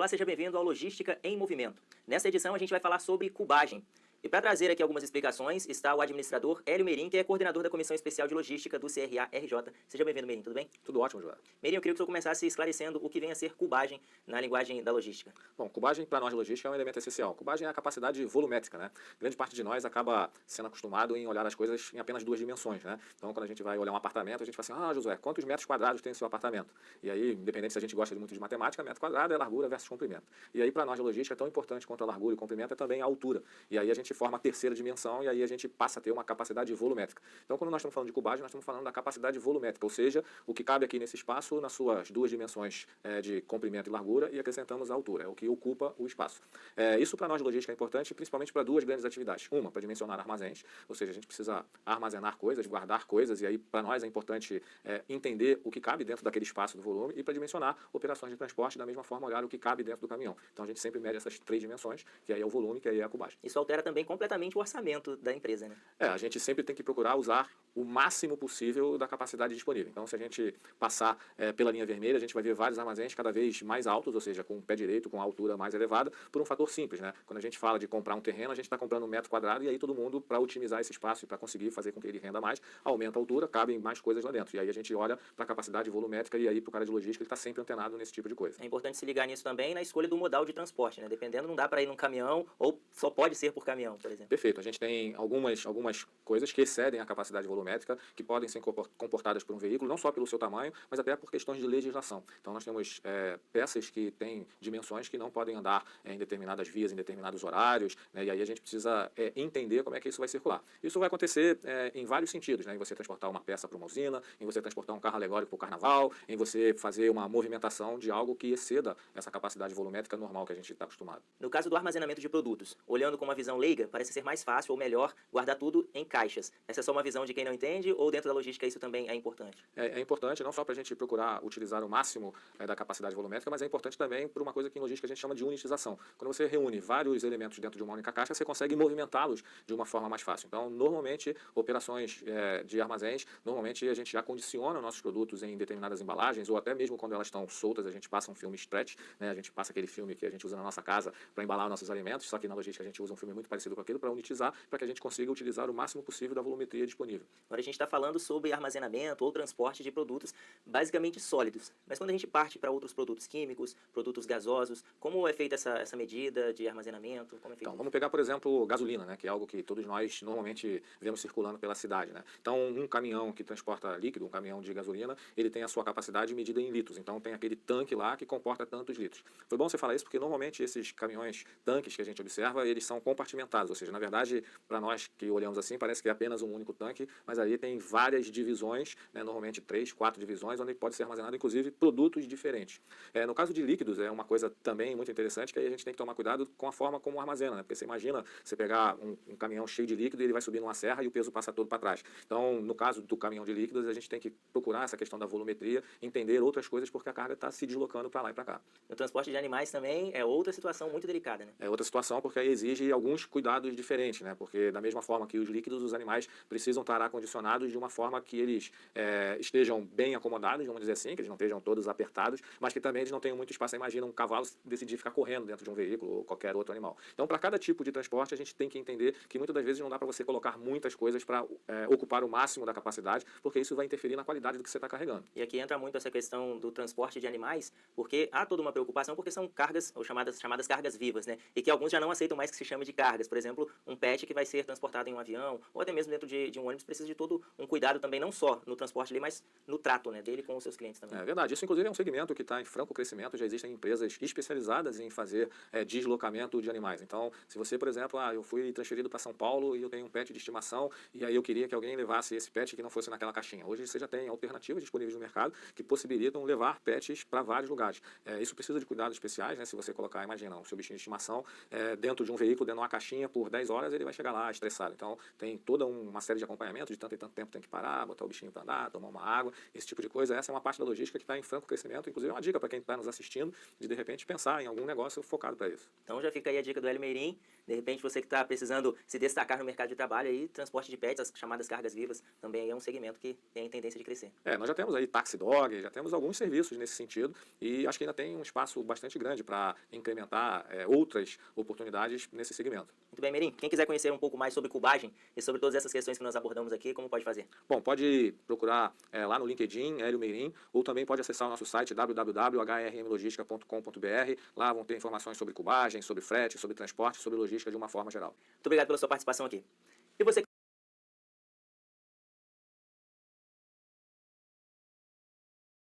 Olá, seja bem-vindo ao Logística em Movimento. Nessa edição a gente vai falar sobre cubagem. E para trazer aqui algumas explicações está o administrador Hélio Merim, que é coordenador da Comissão Especial de Logística do CRA-RJ. Seja bem-vindo, Merim, tudo bem? Tudo ótimo, João. Merim, eu queria que o senhor começasse esclarecendo o que vem a ser cubagem na linguagem da logística. Bom, cubagem para nós logística é um elemento essencial. Cubagem é a capacidade volumétrica, né? Grande parte de nós acaba sendo acostumado em olhar as coisas em apenas duas dimensões, né? Então, quando a gente vai olhar um apartamento, a gente fala assim, Josué, quantos metros quadrados tem o seu apartamento? E aí, independente se a gente gosta muito de matemática, metro quadrado é largura versus comprimento. E aí, para nós de logística, tão importante quanto a largura e o comprimento é também a altura. E aí a gente forma a terceira dimensão e aí a gente passa a ter uma capacidade volumétrica. Então, quando nós estamos falando de cubagem, nós estamos falando da capacidade volumétrica, ou seja, o que cabe aqui nesse espaço nas suas duas dimensões de comprimento e largura e acrescentamos a altura, é o que ocupa o espaço. Isso para nós de logística é importante, principalmente para duas grandes atividades. Uma, para dimensionar armazéns, ou seja, a gente precisa armazenar coisas, guardar coisas, e aí para nós é importante entender o que cabe dentro daquele espaço do volume e para dimensionar operações de transporte, da mesma forma olhar o que cabe dentro do caminhão. Então a gente sempre mede essas três dimensões, que aí é o volume, que aí é a cubagem. Isso altera também completamente o orçamento da empresa, né? A gente sempre tem que procurar usar o máximo possível da capacidade disponível. Então, se a gente passar pela linha vermelha, a gente vai ver vários armazéns cada vez mais altos, ou seja, com o pé direito, com a altura mais elevada, por um fator simples, né? Quando a gente fala de comprar um terreno, a gente está comprando um metro quadrado e aí todo mundo, para otimizar esse espaço e para conseguir fazer com que ele renda mais, aumenta a altura, cabem mais coisas lá dentro. E aí a gente olha para a capacidade volumétrica e aí para o cara de logística ele está sempre antenado nesse tipo de coisa. É importante se ligar nisso também na escolha do modal de transporte, né? Dependendo, não dá para ir num caminhão ou só pode ser por caminhão, por exemplo. Perfeito. A gente tem algumas coisas que excedem a capacidade volumétrica, que podem ser comportadas por um veículo, não só pelo seu tamanho, mas até por questões de legislação. Então, nós temos peças que têm dimensões que não podem andar em determinadas vias, em determinados horários, né? E aí a gente precisa entender como é que isso vai circular. Isso vai acontecer em vários sentidos, né? Em você transportar uma peça para uma usina, em você transportar um carro alegórico para o carnaval, em você fazer uma movimentação de algo que exceda essa capacidade volumétrica normal que a gente está acostumado. No caso do armazenamento de produtos, olhando com uma visão leiga, parece ser mais fácil ou melhor guardar tudo em caixas. Essa é só uma visão de quem não entende ou dentro da logística isso também é importante? É importante não só para a gente procurar utilizar o máximo da capacidade volumétrica, mas é importante também por uma coisa que em logística a gente chama de unitização. Quando você reúne vários elementos dentro de uma única caixa, você consegue movimentá-los de uma forma mais fácil. Então, normalmente, operações de armazéns, normalmente a gente já condiciona nossos produtos em determinadas embalagens, ou até mesmo quando elas estão soltas, a gente passa um filme stretch, né? A gente passa aquele filme que a gente usa na nossa casa para embalar nossos alimentos, só que na logística a gente usa um filme muito parecido com aquilo para unitizar, para que a gente consiga utilizar o máximo possível da volumetria disponível. Agora a gente está falando sobre armazenamento ou transporte de produtos basicamente sólidos. Mas quando a gente parte para outros produtos químicos, produtos gasosos, como é feita essa medida de armazenamento? Como é feito? Então, vamos pegar, por exemplo, gasolina, né, que é algo que todos nós normalmente vemos circulando pela cidade, né? Então, um caminhão que transporta líquido, um caminhão de gasolina, ele tem a sua capacidade medida em litros. Então, tem aquele tanque lá que comporta tantos litros. Foi bom você falar isso porque normalmente esses caminhões, tanques que a gente observa, eles são compartimentados. Ou seja, na verdade, para nós que olhamos assim, parece que é apenas um único tanque, mas ali tem várias divisões, né, normalmente 3, 4 divisões, onde pode ser armazenado, inclusive, produtos diferentes. No caso de líquidos, é uma coisa também muito interessante, que aí a gente tem que tomar cuidado com a forma como armazena, né? Porque você imagina você pegar um caminhão cheio de líquido e ele vai subir numa serra e o peso passa todo para trás. Então, no caso do caminhão de líquidos, a gente tem que procurar essa questão da volumetria, entender outras coisas, porque a carga está se deslocando para lá e para cá. No transporte de animais também é outra situação muito delicada, né? É outra situação, porque aí exige alguns cuidados diferentes, né? Porque da mesma forma que os líquidos, os animais precisam estar acondicionados de uma forma que eles estejam bem acomodados, vamos dizer assim, que eles não estejam todos apertados, mas que também eles não tenham muito espaço. Imagina um cavalo decidir ficar correndo dentro de um veículo ou qualquer outro animal. Então, para cada tipo de transporte, a gente tem que entender que muitas das vezes não dá para você colocar muitas coisas para ocupar o máximo da capacidade, porque isso vai interferir na qualidade do que você está carregando. E aqui entra muito essa questão do transporte de animais, porque há toda uma preocupação, porque são cargas, ou chamadas cargas vivas, né? E que alguns já não aceitam mais que se chame de cargas. Por exemplo, um pet que vai ser transportado em um avião, ou até mesmo dentro de um ônibus, precisa de todo um cuidado também, não só no transporte ali, mas no trato, né, dele com os seus clientes também. É verdade. Isso, inclusive, é um segmento que está em franco crescimento. Já existem empresas especializadas em fazer deslocamento de animais. Então, se você, por exemplo, eu fui transferido para São Paulo e eu tenho um pet de estimação e aí eu queria que alguém levasse esse pet que não fosse naquela caixinha. Hoje você já tem alternativas disponíveis no mercado que possibilitam levar pets para vários lugares. Isso precisa de cuidados especiais, né? Se você colocar, imagina, o seu bichinho de estimação dentro de um veículo, dentro de uma caixinha bichinha por 10 horas, ele vai chegar lá estressado. Então, tem toda uma série de acompanhamento, de tanto em tanto tempo tem que parar, botar o bichinho para andar, tomar uma água, esse tipo de coisa. Essa é uma parte da logística que está em franco crescimento. Inclusive, é uma dica para quem está nos assistindo, de repente pensar em algum negócio focado para isso. Então já fica aí a dica do Hélio Meirim. De repente você que está precisando se destacar no mercado de trabalho aí, transporte de pets, as chamadas cargas vivas, também é um segmento que tem tendência de crescer. Nós já temos aí Taxi Dog, já temos alguns serviços nesse sentido e acho que ainda tem um espaço bastante grande para incrementar outras oportunidades nesse segmento. Muito bem, Meirim. Quem quiser conhecer um pouco mais sobre cubagem e sobre todas essas questões que nós abordamos aqui, como pode fazer? Bom, pode procurar lá no LinkedIn, Hélio Meirim, ou também pode acessar o nosso site www.hrmlogistica.com.br. Lá vão ter informações sobre cubagem, sobre frete, sobre transporte, sobre logística de uma forma geral. Muito obrigado pela sua participação aqui. E você